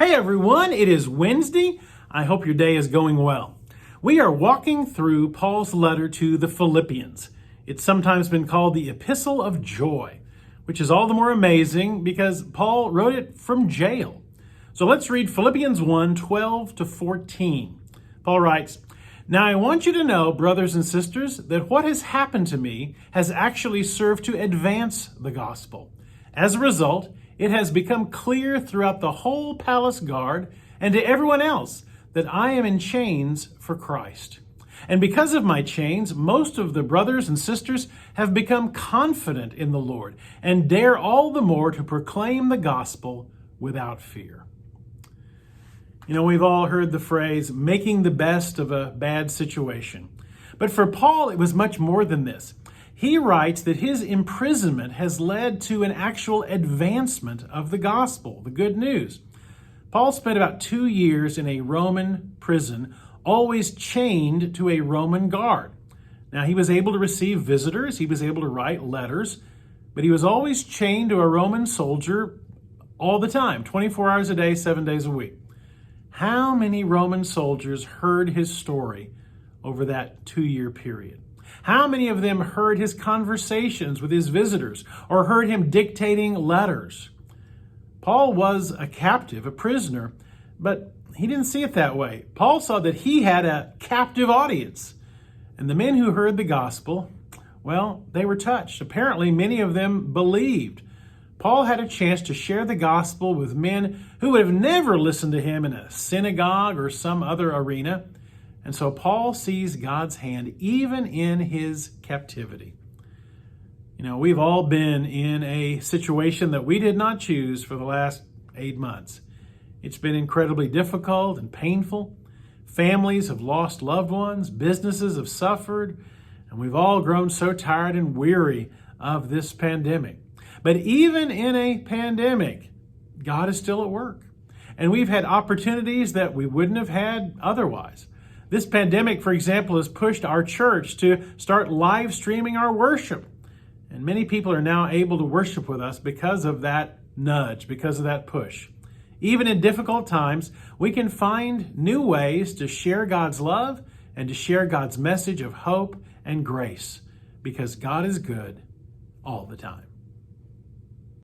Hey everyone, it is Wednesday. I hope your day is going well. We are walking through Paul's letter to the Philippians. It's sometimes been called the Epistle of Joy, which is all the more amazing because Paul wrote it from jail. So let's read Philippians 1:12-14. Paul writes, "Now I want you to know, brothers and sisters, that what has happened to me has actually served to advance the gospel. As a result, it has become clear throughout the whole palace guard and to everyone else that I am in chains for Christ. And because of my chains, most of the brothers and sisters have become confident in the Lord and dare all the more to proclaim the gospel without fear." You know, we've all heard the phrase, making the best of a bad situation. But for Paul, it was much more than this. He writes that his imprisonment has led to an actual advancement of the gospel, the good news. Paul spent about 2 years in a Roman prison, always chained to a Roman guard. Now, he was able to receive visitors, he was able to write letters, but he was always chained to a Roman soldier all the time, 24 hours a day, 7 days a week. How many Roman soldiers heard his story over that 2-year period? How many of them heard his conversations with his visitors or heard him dictating letters? Paul was a captive, a prisoner, but he didn't see it that way. Paul saw that he had a captive audience. And the men who heard the gospel, well, they were touched. Apparently, many of them believed. Paul had a chance to share the gospel with men who would have never listened to him in a synagogue or some other arena. And so Paul sees God's hand even in his captivity. You know, we've all been in a situation that we did not choose for the last 8 months. It's been incredibly difficult and painful. Families have lost loved ones, businesses have suffered, and we've all grown so tired and weary of this pandemic. But even in a pandemic, God is still at work. And we've had opportunities that we wouldn't have had otherwise. This pandemic, for example, has pushed our church to start live streaming our worship. And many people are now able to worship with us because of that nudge, because of that push. Even in difficult times, we can find new ways to share God's love and to share God's message of hope and grace because God is good all the time.